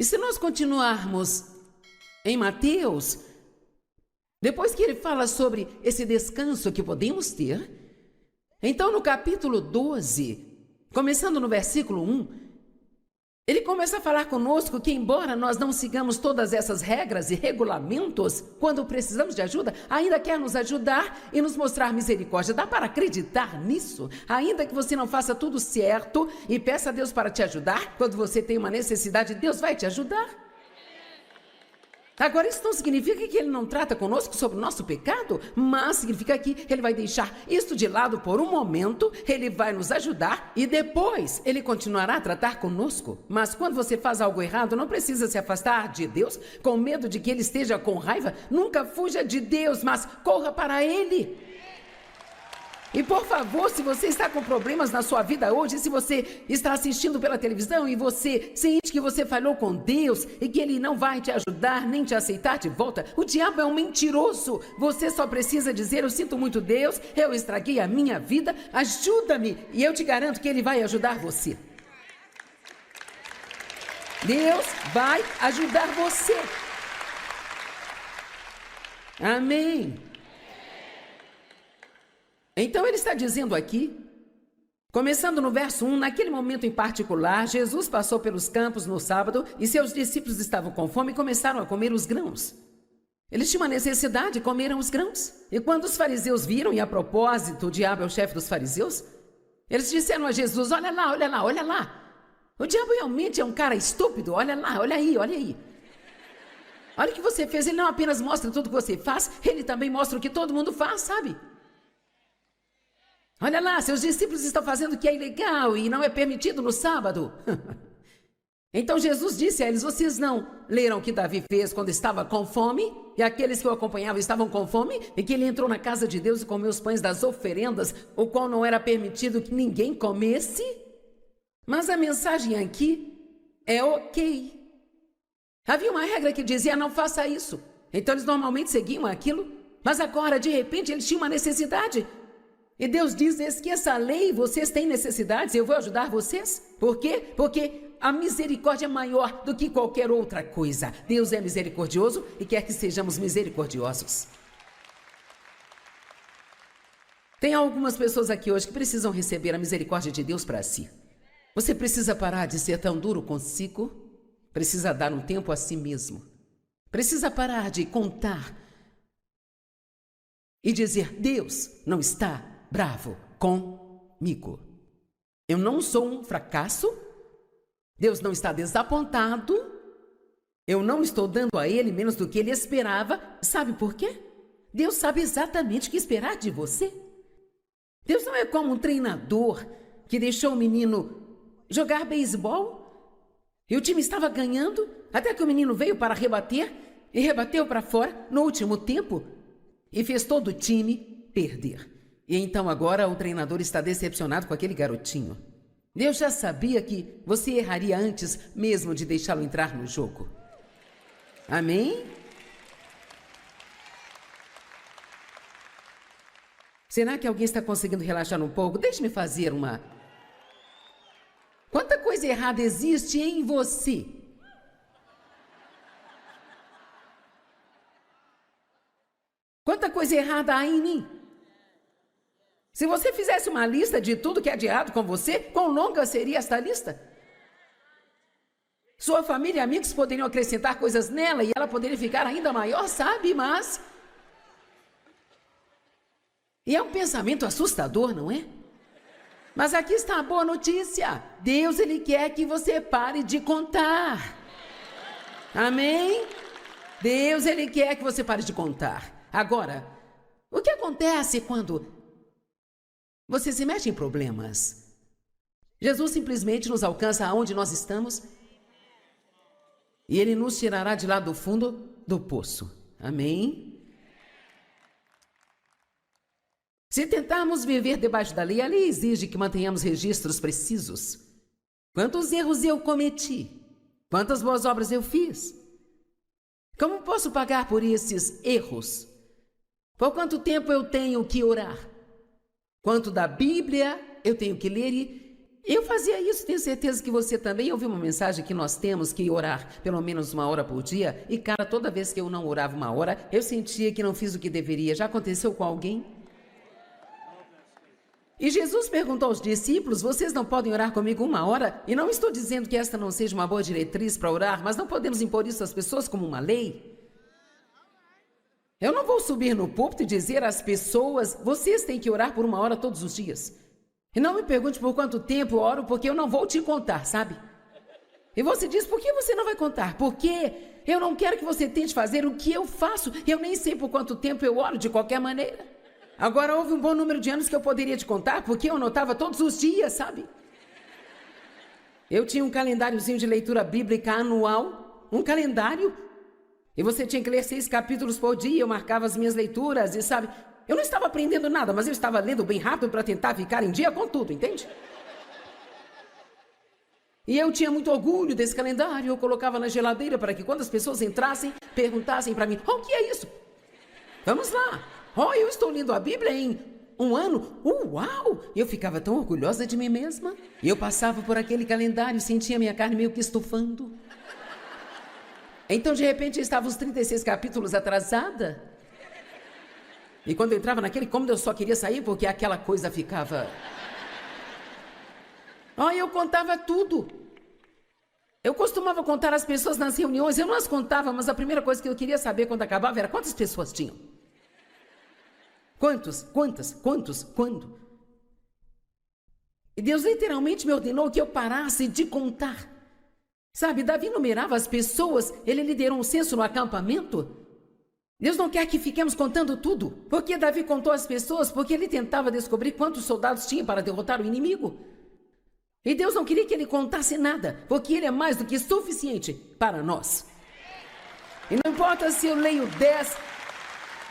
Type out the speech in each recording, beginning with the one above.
E se nós continuarmos em Mateus, depois que ele fala sobre esse descanso que podemos ter, então no capítulo 12, começando no versículo 1, ele começa a falar conosco que, embora nós não sigamos todas essas regras e regulamentos, quando precisamos de ajuda, ainda quer nos ajudar e nos mostrar misericórdia. Dá para acreditar nisso? Ainda que você não faça tudo certo e peça a Deus para te ajudar, quando você tem uma necessidade, Deus vai te ajudar. Agora, isso não significa que ele não trata conosco sobre o nosso pecado, mas significa que ele vai deixar isso de lado por um momento, ele vai nos ajudar e depois ele continuará a tratar conosco. Mas quando você faz algo errado, não precisa se afastar de Deus com medo de que ele esteja com raiva. Nunca fuja de Deus, mas corra para ele. E por favor, se você está com problemas na sua vida hoje, se você está assistindo pela televisão e você sente que você falhou com Deus e que Ele não vai te ajudar nem te aceitar de volta, o diabo é um mentiroso. Você só precisa dizer: eu sinto muito, Deus, eu estraguei a minha vida, ajuda-me, e eu te garanto que Ele vai ajudar você. Deus vai ajudar você. Amém. Então ele está dizendo aqui, começando no verso 1, naquele momento em particular, Jesus passou pelos campos no sábado e seus discípulos estavam com fome e começaram a comer os grãos. Eles tinham uma necessidade e comeram os grãos. E quando os fariseus viram, e a propósito, o diabo é o chefe dos fariseus, eles disseram a Jesus: olha lá, olha lá, olha lá. O diabo realmente é um cara estúpido, olha lá, olha aí, olha aí. Olha o que você fez, ele não apenas mostra tudo que você faz, ele também mostra o que todo mundo faz, sabe? Olha lá, seus discípulos estão fazendo o que é ilegal e não é permitido no sábado. Então Jesus disse a eles: vocês não leram o que Davi fez quando estava com fome? E aqueles que o acompanhavam estavam com fome? E que ele entrou na casa de Deus e comeu os pães das oferendas, o qual não era permitido que ninguém comesse? Mas a mensagem aqui é ok. Havia uma regra que dizia: não faça isso. Então eles normalmente seguiam aquilo, mas agora, de repente, eles tinham uma necessidade. E Deus diz: esqueça a lei, vocês têm necessidades, eu vou ajudar vocês. Por quê? Porque a misericórdia é maior do que qualquer outra coisa. Deus é misericordioso e quer que sejamos misericordiosos. Tem algumas pessoas aqui hoje que precisam receber a misericórdia de Deus para si. Você precisa parar de ser tão duro consigo, precisa dar um tempo a si mesmo. Precisa parar de contar e dizer: Deus não está bravo comigo. Eu não sou um fracasso. Deus não está desapontado. Eu não estou dando a Ele menos do que Ele esperava. Sabe por quê? Deus sabe exatamente o que esperar de você. Deus não é como um treinador que deixou o menino jogar beisebol e o time estava ganhando até que o menino veio para rebater e rebateu para fora no último tempo e fez todo o time perder. E então agora o treinador está decepcionado com aquele garotinho. Deus já sabia que você erraria antes mesmo de deixá-lo entrar no jogo. Amém? Será que alguém está conseguindo relaxar um pouco? Deixe-me fazer uma... Quanta coisa errada existe em você? Quanta coisa errada há em mim? Se você fizesse uma lista de tudo que é de errado com você, quão longa seria esta lista? Sua família e amigos poderiam acrescentar coisas nela e ela poderia ficar ainda maior, sabe? Mas... E é um pensamento assustador, não é? Mas aqui está a boa notícia. Deus, Ele quer que você pare de contar. Amém? Deus, Ele quer que você pare de contar. Agora, o que acontece quando você se mete em problemas? Jesus simplesmente nos alcança aonde nós estamos e Ele nos tirará de lá do fundo do poço. Amém? Se tentarmos viver debaixo da lei, a lei exige que mantenhamos registros precisos. Quantos erros eu cometi? Quantas boas obras eu fiz? Como posso pagar por esses erros? Por quanto tempo eu tenho que orar? Quanto da Bíblia eu tenho que ler Eu fazia isso, tenho certeza que você também. Eu vi uma mensagem que nós temos que orar pelo menos 1 hora por dia. E, cara, toda vez que eu não orava 1 hora, eu sentia que não fiz o que deveria. Já aconteceu com alguém? E Jesus perguntou aos discípulos: vocês não podem orar comigo 1 hora? E não estou dizendo que esta não seja uma boa diretriz para orar, mas não podemos impor isso às pessoas como uma lei. Eu não vou subir no púlpito e dizer às pessoas: vocês têm que orar por 1 hora todos os dias. E não me pergunte por quanto tempo eu oro, porque eu não vou te contar, sabe? E você diz: por que você não vai contar? Porque eu não quero que você tente fazer o que eu faço. Eu nem sei por quanto tempo eu oro de qualquer maneira. Agora, houve um bom número de anos que eu poderia te contar, porque eu anotava todos os dias, sabe? Eu tinha um calendáriozinho de leitura bíblica anual, um calendário, e você tinha que ler 6 capítulos por dia. Eu marcava as minhas leituras e, sabe, eu não estava aprendendo nada, mas eu estava lendo bem rápido para tentar ficar em dia com tudo, entende? E eu tinha muito orgulho desse calendário. Eu colocava na geladeira para que quando as pessoas entrassem, perguntassem para mim: o que é isso? Vamos lá. Eu estou lendo a Bíblia em 1 ano. Uau! Eu ficava tão orgulhosa de mim mesma. E eu passava por aquele calendário e sentia minha carne meio que estufando. Então, de repente, eu estava uns 36 capítulos atrasada. E quando eu entrava naquele cômodo, eu só queria sair porque aquela coisa ficava... eu contava tudo. Eu costumava contar as pessoas nas reuniões. Eu não as contava, mas a primeira coisa que eu queria saber quando acabava era quantas pessoas tinham. Quantos? Quantas? Quantos? Quando? E Deus literalmente me ordenou que eu parasse de contar. Sabe, Davi numerava as pessoas. Ele liderou um censo no acampamento. Deus não quer que fiquemos contando tudo. Porque Davi contou as pessoas? Porque ele tentava descobrir quantos soldados tinha para derrotar o inimigo. E Deus não queria que ele contasse nada, porque ele é mais do que suficiente para nós. E não importa se eu leio 10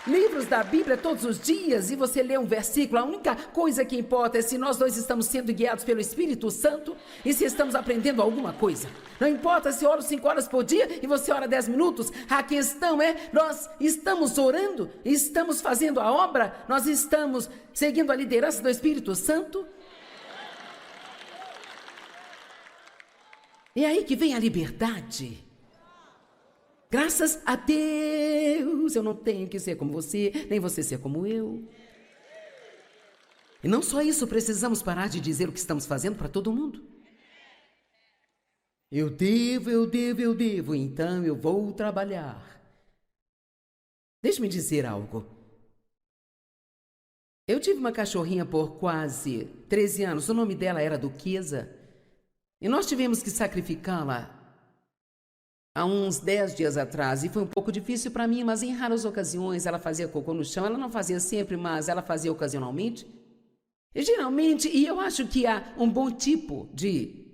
livros da Bíblia todos os dias e você lê um versículo, a única coisa que importa é se nós dois estamos sendo guiados pelo Espírito Santo e se estamos aprendendo alguma coisa. Não importa se eu oro 5 horas por dia e você ora 10 minutos, a questão é: nós estamos orando, estamos fazendo a obra, nós estamos seguindo a liderança do Espírito Santo. É aí que vem a liberdade. Graças a Deus, eu não tenho que ser como você, nem você ser como eu. E não só isso, precisamos parar de dizer o que estamos fazendo para todo mundo. Eu devo, então eu vou trabalhar. Deixe-me dizer algo. Eu tive uma cachorrinha por quase 13 anos, o nome dela era Duquesa, e nós tivemos que sacrificá-la há uns 10 dias atrás, e foi um pouco difícil para mim, mas em raras ocasiões ela fazia cocô no chão. Ela não fazia sempre, mas ela fazia ocasionalmente. E geralmente, e eu acho que há um bom tipo de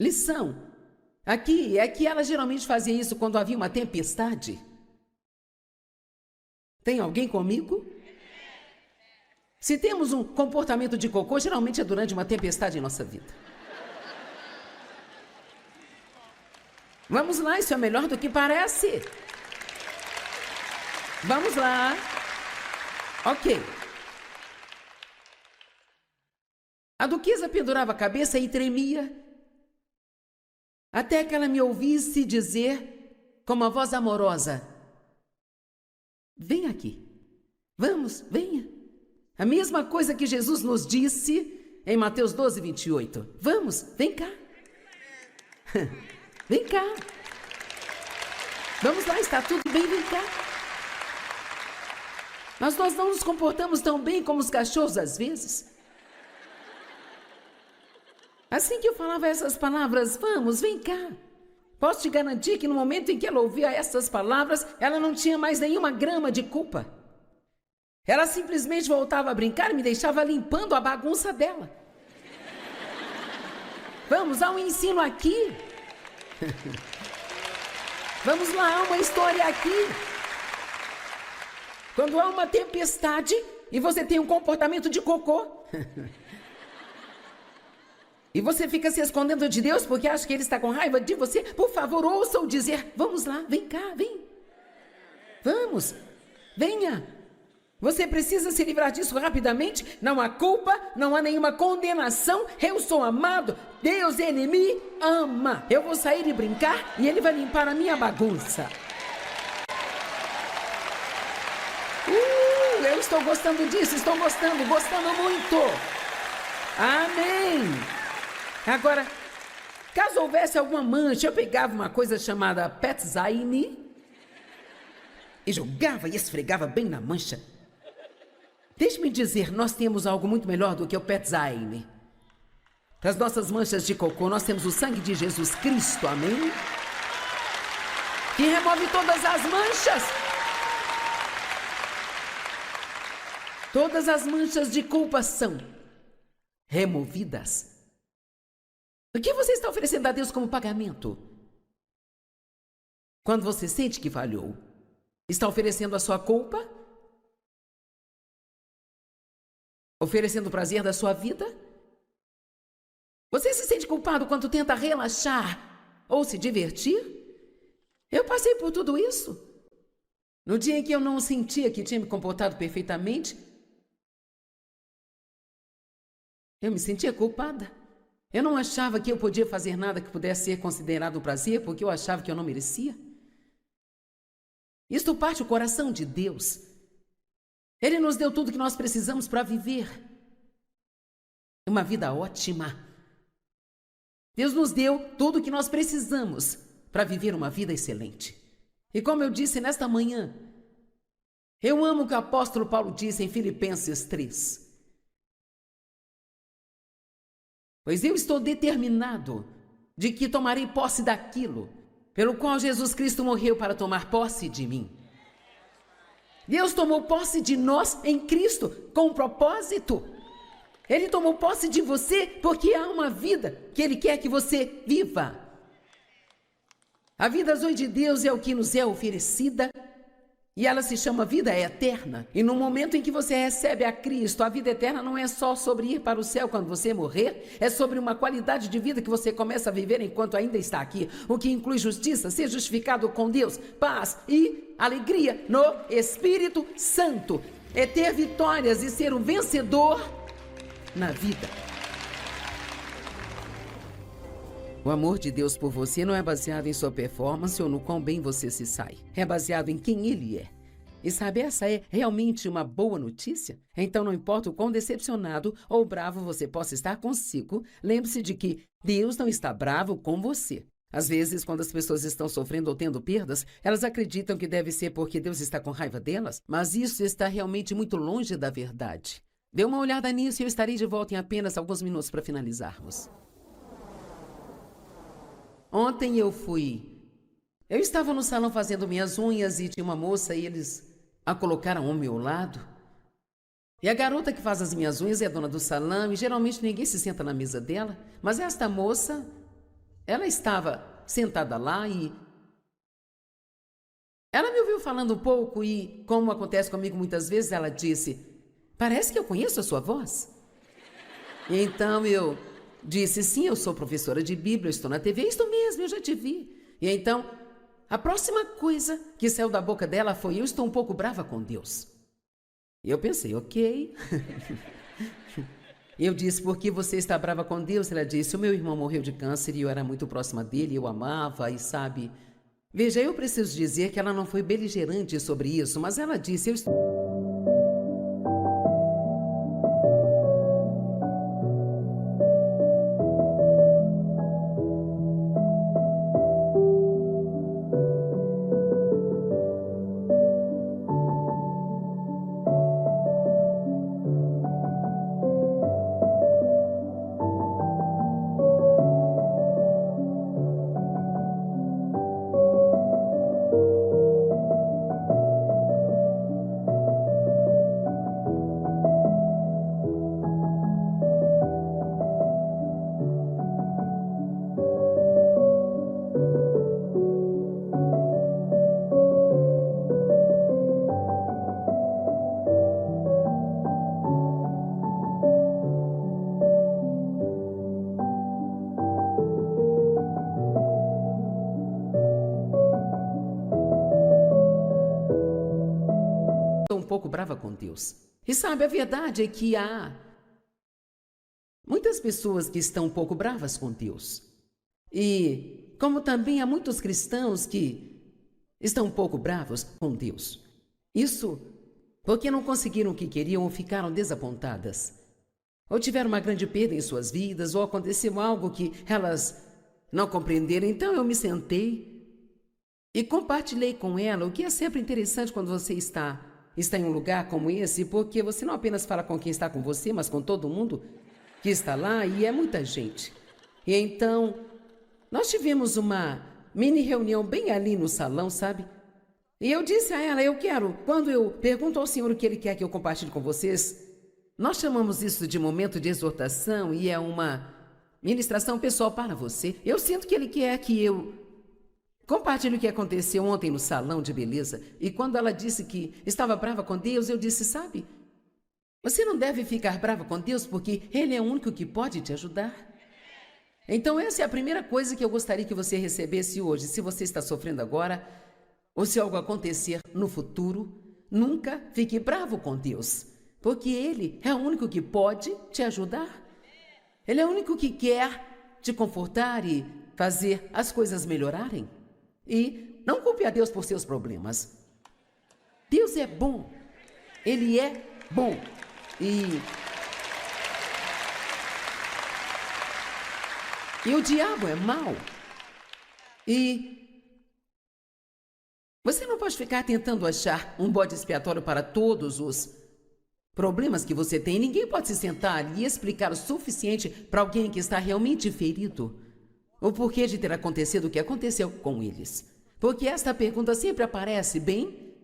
lição aqui, é que ela geralmente fazia isso quando havia uma tempestade. Tem alguém comigo? Se temos um comportamento de cocô, geralmente é durante uma tempestade em nossa vida. Vamos lá, isso é melhor do que parece. Vamos lá. Ok. A Duquesa pendurava a cabeça e tremia, até que ela me ouvisse dizer, com uma voz amorosa: vem aqui. Vamos, venha. A mesma coisa que Jesus nos disse em Mateus 12, 28. Vamos, vem cá. Vem cá. Vamos lá, está tudo bem, vem cá. Mas nós não nos comportamos tão bem como os cachorros às vezes. Assim que eu falava essas palavras, vamos, vem cá, posso te garantir que no momento em que ela ouvia essas palavras, ela não tinha mais nenhuma grama de culpa. Ela simplesmente voltava a brincar e me deixava limpando a bagunça dela. Vamos, há um ensino aqui. Vamos lá, há uma história aqui. Quando há uma tempestade e você tem um comportamento de cocô e você fica se escondendo de Deus porque acha que Ele está com raiva de você, por favor, ouça o dizer: vamos lá, vem cá, vem. Vamos, venha. Você precisa se livrar disso rapidamente. Não há culpa, não há nenhuma condenação. Eu sou amado. Deus, Ele me ama. Eu vou sair e brincar e Ele vai limpar a minha bagunça. Eu estou gostando disso, estou gostando muito. Amém. Agora, caso houvesse alguma mancha, eu pegava uma coisa chamada Petzine e jogava e esfregava bem na mancha. Deixe-me dizer, nós temos algo muito melhor do que o Petzine. Para as nossas manchas de cocô, nós temos o sangue de Jesus Cristo, amém? Que remove todas as manchas. Todas as manchas de culpa são removidas. O que você está oferecendo a Deus como pagamento? Quando você sente que falhou, está oferecendo a sua culpa? Oferecendo o prazer da sua vida? Você se sente culpado quando tenta relaxar ou se divertir? Eu passei por tudo isso. No dia em que eu não sentia que tinha me comportado perfeitamente, eu me sentia culpada. Eu não achava que eu podia fazer nada que pudesse ser considerado um prazer, porque eu achava que eu não merecia. Isto parte do coração de Deus. Ele nos deu tudo que nós precisamos para viver uma vida ótima. Deus nos deu tudo o que nós precisamos para viver uma vida excelente. E como eu disse nesta manhã, eu amo o que o apóstolo Paulo disse em Filipenses 3. Pois eu estou determinado de que tomarei posse daquilo pelo qual Jesus Cristo morreu para tomar posse de mim. Deus tomou posse de nós em Cristo com um propósito. Ele tomou posse de você porque há uma vida que Ele quer que você viva. A vida azul de Deus é o que nos é oferecida e ela se chama vida eterna. E no momento em que você recebe a Cristo, a vida eterna não é só sobre ir para o céu quando você morrer, é sobre uma qualidade de vida que você começa a viver enquanto ainda está aqui, o que inclui justiça, ser justificado com Deus, paz e alegria no Espírito Santo. É ter vitórias e ser um vencedor na vida. O amor de Deus por você não é baseado em sua performance ou no quão bem você se sai. É baseado em quem Ele é. E sabe, essa é realmente uma boa notícia? Então não importa o quão decepcionado ou bravo você possa estar consigo, lembre-se de que Deus não está bravo com você. Às vezes, quando as pessoas estão sofrendo ou tendo perdas, elas acreditam que deve ser porque Deus está com raiva delas, mas isso está realmente muito longe da verdade. Dê uma olhada nisso e eu estarei de volta em apenas alguns minutos para finalizarmos. Ontem eu estava no salão fazendo minhas unhas e tinha uma moça e eles a colocaram ao meu lado. E a garota que faz as minhas unhas é a dona do salão e geralmente ninguém se senta na mesa dela. Mas esta moça, ela estava sentada lá e ela me ouviu falando um pouco e, como acontece comigo muitas vezes, ela disse: "Parece que eu conheço a sua voz." E então eu disse: "Sim, eu sou professora de Bíblia, eu estou na TV." "Isto mesmo, eu já te vi." E então, a próxima coisa que saiu da boca dela foi: "Eu estou um pouco brava com Deus." E eu pensei: ok. Eu disse: "Por que você está brava com Deus?" Ela disse: "O meu irmão morreu de câncer e eu era muito próxima dele, eu amava e sabe..." Veja, eu preciso dizer que ela não foi beligerante sobre isso, mas ela disse: "Eu estou..." pouco brava com Deus. E sabe, a verdade é que há muitas pessoas que estão um pouco bravas com Deus. E como também há muitos cristãos que estão um pouco bravos com Deus. Isso porque não conseguiram o que queriam ou ficaram desapontadas. Ou tiveram uma grande perda em suas vidas, ou aconteceu algo que elas não compreenderam. Então eu me sentei e compartilhei com ela, o que é sempre interessante quando você está em um lugar como esse, porque você não apenas fala com quem está com você, mas com todo mundo que está lá, e é muita gente. E então, nós tivemos uma mini reunião bem ali no salão, sabe? E eu disse a ela, quando eu pergunto ao Senhor o que Ele quer que eu compartilhe com vocês, nós chamamos isso de momento de exortação e é uma ministração pessoal para você. Eu sinto que Ele quer que eu compartilhe o que aconteceu ontem no salão de beleza. E quando ela disse que estava brava com Deus, eu disse, sabe, você não deve ficar brava com Deus porque Ele é o único que pode te ajudar. Então essa é a primeira coisa que eu gostaria que você recebesse hoje. Se você está sofrendo agora, ou se algo acontecer no futuro, nunca fique bravo com Deus, porque Ele é o único que pode te ajudar. Ele é o único que quer te confortar e fazer as coisas melhorarem. E não culpe a Deus por seus problemas. Deus é bom. Ele é bom. E o diabo é mau. E você não pode ficar tentando achar um bode expiatório para todos os problemas que você tem. Ninguém pode se sentar e explicar o suficiente para alguém que está realmente ferido o porquê de ter acontecido o que aconteceu com eles. Porque esta pergunta sempre aparece, bem,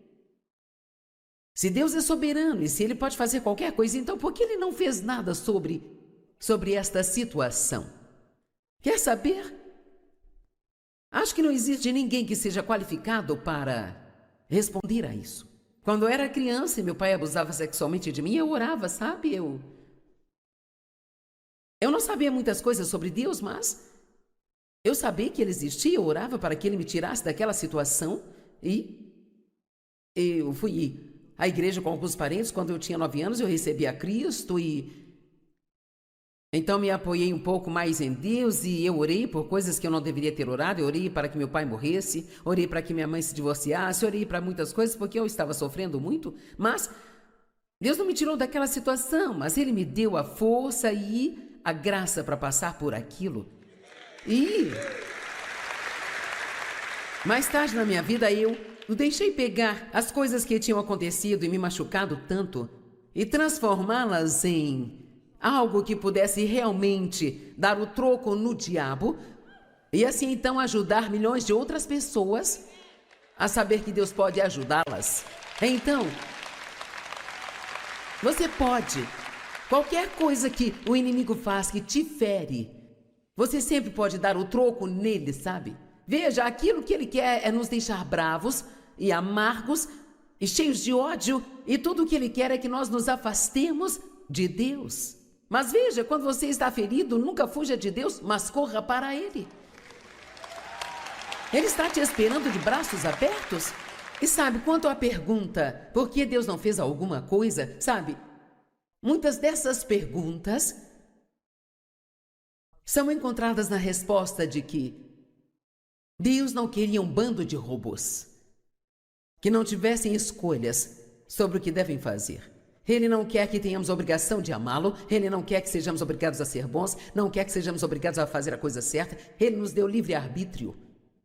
se Deus é soberano e se Ele pode fazer qualquer coisa, então por que Ele não fez nada sobre esta situação? Quer saber? Acho que não existe ninguém que seja qualificado para responder a isso. Quando eu era criança e meu pai abusava sexualmente de mim, eu orava, sabe? Eu não sabia muitas coisas sobre Deus, mas eu sabia que Ele existia, eu orava para que Ele me tirasse daquela situação. E eu fui à igreja com alguns parentes. Quando eu tinha 9 anos, eu recebi a Cristo e então me apoiei um pouco mais em Deus e eu orei por coisas que eu não deveria ter orado. Eu orei para que meu pai morresse, orei para que minha mãe se divorciasse, orei para muitas coisas porque eu estava sofrendo muito. Mas Deus não me tirou daquela situação, mas Ele me deu a força e a graça para passar por aquilo. E mais tarde na minha vida eu deixei pegar as coisas que tinham acontecido e me machucado tanto e transformá-las em algo que pudesse realmente dar o troco no diabo e assim então ajudar milhões de outras pessoas a saber que Deus pode ajudá-las. Então, você pode, qualquer coisa que o inimigo faz que te fere, você sempre pode dar o troco nele, sabe? Veja, aquilo que ele quer é nos deixar bravos e amargos e cheios de ódio, e tudo o que ele quer é que nós nos afastemos de Deus. Mas veja, quando você está ferido, nunca fuja de Deus, mas corra para Ele. Ele está te esperando de braços abertos. E sabe, quanto à pergunta, por que Deus não fez alguma coisa? Sabe, muitas dessas perguntas são encontradas na resposta de que Deus não queria um bando de robôs que não tivessem escolhas sobre o que devem fazer. Ele não quer que tenhamos a obrigação de amá-lo, Ele não quer que sejamos obrigados a ser bons, não quer que sejamos obrigados a fazer a coisa certa. Ele nos deu livre-arbítrio.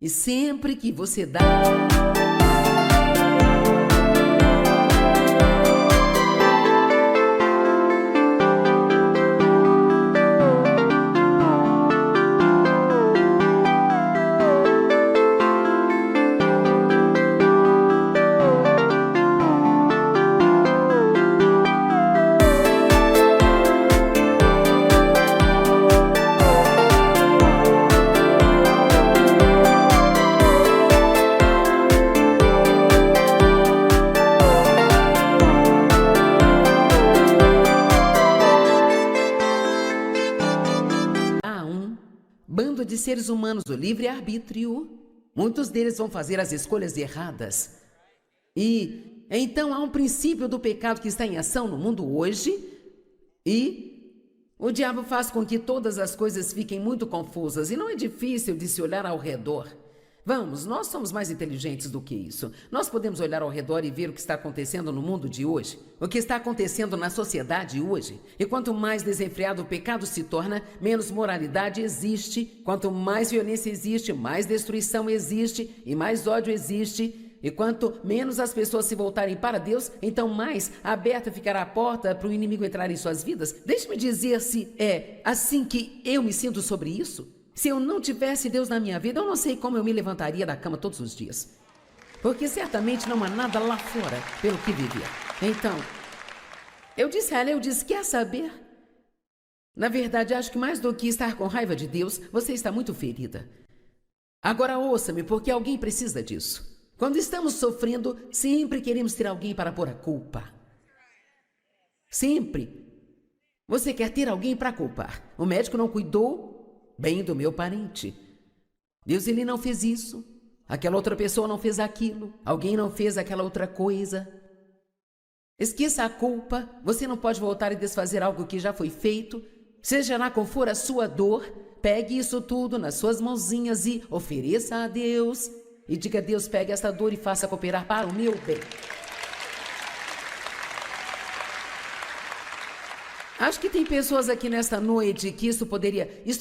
E sempre que você dá... bando de seres humanos do livre-arbítrio, muitos deles vão fazer as escolhas erradas. E Então há um princípio do pecado que está em ação no mundo hoje e o diabo faz com que todas as coisas fiquem muito confusas e não é difícil de se olhar ao redor. Vamos, nós somos mais inteligentes do que isso. Nós podemos olhar ao redor e ver o que está acontecendo no mundo de hoje, o que está acontecendo na sociedade hoje. E quanto mais desenfreado o pecado se torna, menos moralidade existe. Quanto mais violência existe, mais destruição existe e mais ódio existe. E quanto menos as pessoas se voltarem para Deus, então mais aberta ficará a porta para o inimigo entrar em suas vidas. Deixe-me dizer se é assim que eu me sinto sobre isso. Se eu não tivesse Deus na minha vida, eu não sei como eu me levantaria da cama todos os dias. Porque certamente não há nada lá fora pelo que viver. Então, eu disse a ela, quer saber? Na verdade, acho que mais do que estar com raiva de Deus, você está muito ferida. Agora ouça-me, porque alguém precisa disso. Quando estamos sofrendo, sempre queremos ter alguém para pôr a culpa. Sempre. Você quer ter alguém para culpar. O médico não cuidou bem do meu parente. Deus, ele não fez isso. Aquela outra pessoa não fez aquilo. Alguém não fez aquela outra coisa. Esqueça a culpa. Você não pode voltar e desfazer algo que já foi feito. Seja lá qual for a sua dor, pegue isso tudo nas suas mãozinhas e ofereça a Deus. E diga a Deus, pegue essa dor e faça cooperar para o meu bem. Acho que tem pessoas aqui nesta noite que isso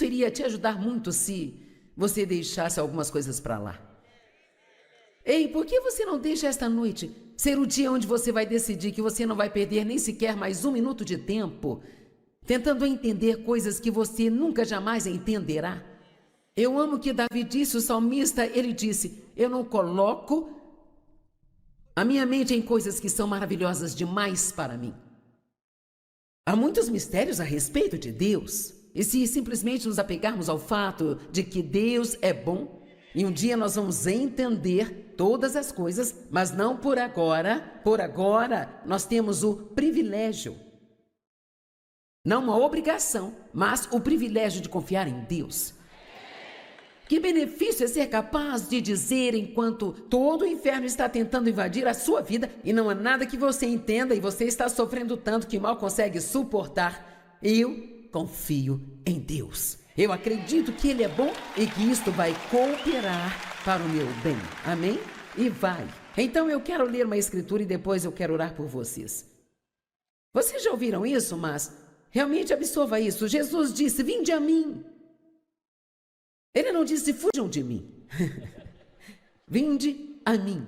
iria te ajudar muito se você deixasse algumas coisas para lá. Ei, por que você não deixa esta noite ser o dia onde você vai decidir que você não vai perder nem sequer mais um minuto de tempo tentando entender coisas que você nunca jamais entenderá? Eu amo que Davi disse, o salmista, ele disse, eu não coloco a minha mente em coisas que são maravilhosas demais para mim. Há muitos mistérios a respeito de Deus. E se simplesmente nos apegarmos ao fato de que Deus é bom, e um dia nós vamos entender todas as coisas, mas não por agora. Por agora, nós temos o privilégio, não uma obrigação, mas o privilégio de confiar em Deus. Que benefício é ser capaz de dizer, enquanto todo o inferno está tentando invadir a sua vida e não há nada que você entenda e você está sofrendo tanto que mal consegue suportar, eu confio em Deus. Eu acredito que Ele é bom e que isto vai cooperar para o meu bem. Amém? E vai. Então eu quero ler uma escritura e depois eu quero orar por vocês. Vocês já ouviram isso, mas realmente absorva isso. Jesus disse, vinde a mim. Ele não disse, fujam de mim. Vinde a mim.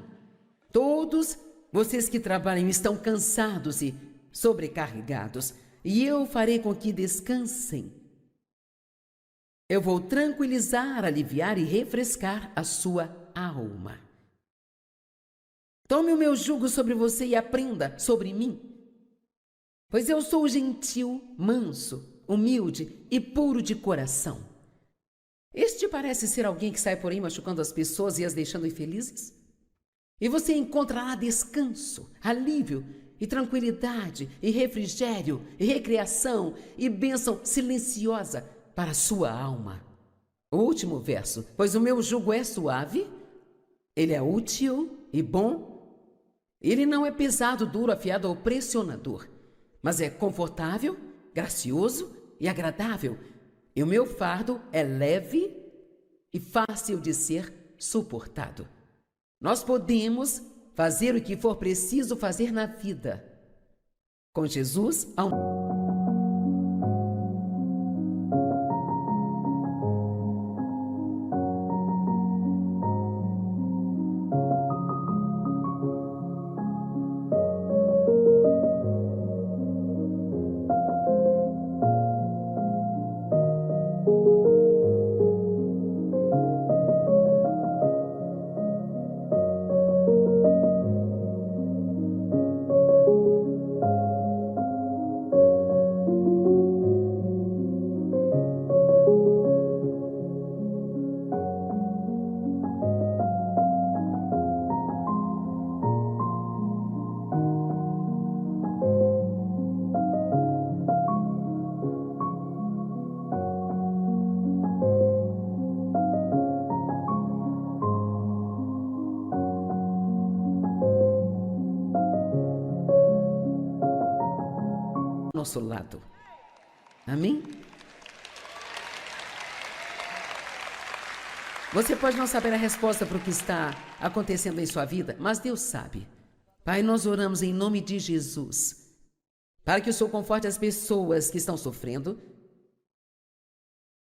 Todos vocês que trabalham estão cansados e sobrecarregados, e eu farei com que descansem. Eu vou tranquilizar, aliviar e refrescar a sua alma. Tome o meu jugo sobre você e aprenda sobre mim, pois eu sou gentil, manso, humilde e puro de coração. Este parece ser alguém que sai por aí machucando as pessoas e as deixando infelizes? E você encontrará descanso, alívio e tranquilidade e refrigério e recreação e bênção silenciosa para a sua alma. O último verso, pois o meu jugo é suave, ele é útil e bom, ele não é pesado, duro, afiado ou pressionador, mas é confortável, gracioso e agradável. E o meu fardo é leve e fácil de ser suportado. Nós podemos fazer o que for preciso fazer na vida. Com Jesus ao nosso lado. Amém? Você pode não saber a resposta para o que está acontecendo em sua vida, mas Deus sabe. Pai, nós oramos em nome de Jesus, para que o Senhor conforte as pessoas que estão sofrendo,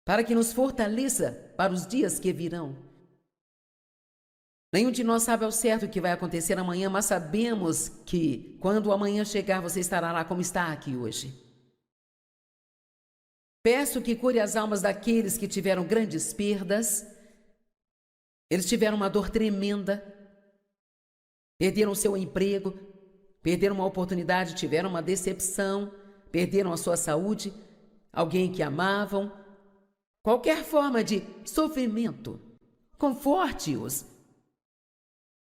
para que nos fortaleça para os dias que virão. Nenhum de nós sabe ao certo o que vai acontecer amanhã, mas sabemos que quando o amanhã chegar, você estará lá como está aqui hoje. Peço que cure as almas daqueles que tiveram grandes perdas. Eles tiveram uma dor tremenda, perderam o seu emprego, perderam uma oportunidade, tiveram uma decepção, perderam a sua saúde, alguém que amavam. Qualquer forma de sofrimento, conforte-os.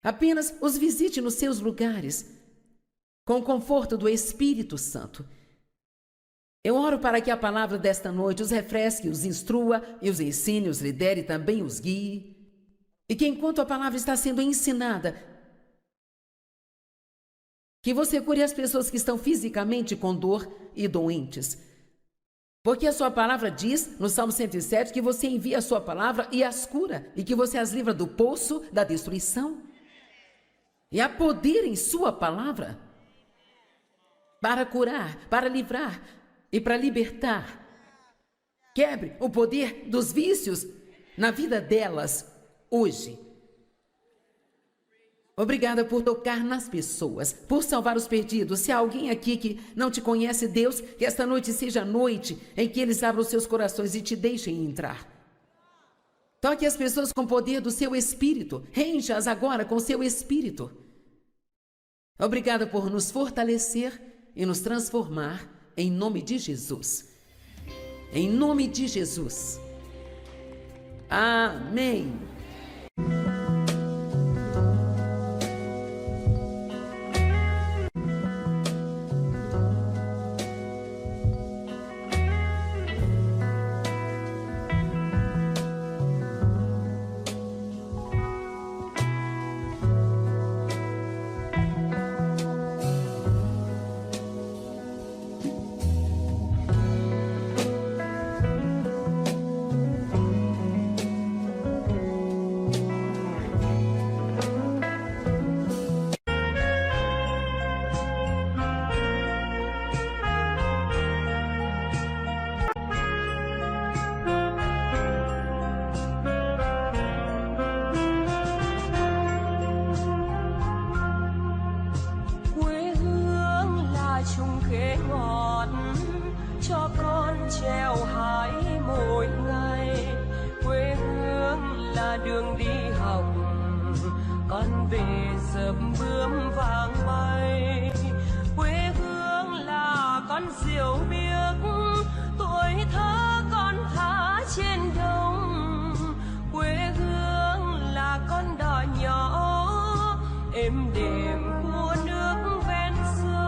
Apenas os visite nos seus lugares, com o conforto do Espírito Santo. Eu oro para que a palavra desta noite os refresque, os instrua e os ensine, os lidere e também os guie. E que enquanto a palavra está sendo ensinada, que você cure as pessoas que estão fisicamente com dor e doentes. Porque a sua palavra diz, no Salmo 107, que você envia a sua palavra e as cura, e que você as livra do poço da destruição. E há poder em sua palavra para curar, para livrar e para libertar. Quebre o poder dos vícios na vida delas hoje. Obrigada por tocar nas pessoas, por salvar os perdidos. Se há alguém aqui que não te conhece, Deus, que esta noite seja a noite em que eles abram seus corações e te deixem entrar. Toque as pessoas com o poder do seu Espírito. Encha-as agora com o seu Espírito. Obrigada por nos fortalecer e nos transformar em nome de Jesus. Em nome de Jesus. Amém. Đường đi học con về sớm bướm vàng bay, quê hương là con diều biếc, tuổi thơ con thả trên đồng, quê hương là con đò nhỏ êm đềm của nước ven sông.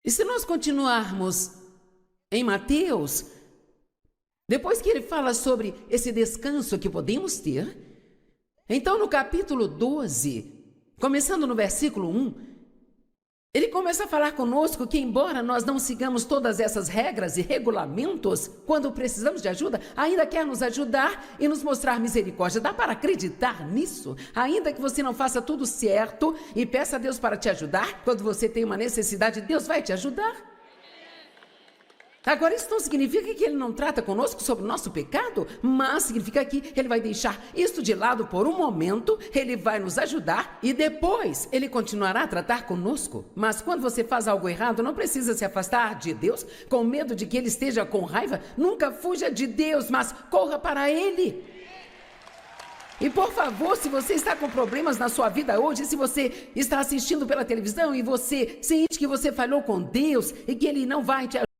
E se nós continuarmos em Mateus, depois que ele fala sobre esse descanso que podemos ter, então no capítulo 12, começando no versículo 1, Ele começa a falar conosco que, embora nós não sigamos todas essas regras e regulamentos, quando precisamos de ajuda, ainda quer nos ajudar e nos mostrar misericórdia. Dá para acreditar nisso? Ainda que você não faça tudo certo e peça a Deus para te ajudar, quando você tem uma necessidade, Deus vai te ajudar. Agora, isso não significa que Ele não trata conosco sobre o nosso pecado, mas significa que Ele vai deixar isso de lado por um momento, Ele vai nos ajudar e depois Ele continuará a tratar conosco. Mas quando você faz algo errado, não precisa se afastar de Deus com medo de que Ele esteja com raiva. Nunca fuja de Deus, mas corra para Ele. E por favor, se você está com problemas na sua vida hoje, se você está assistindo pela televisão e você sente que você falhou com Deus e que Ele não vai te ajudar,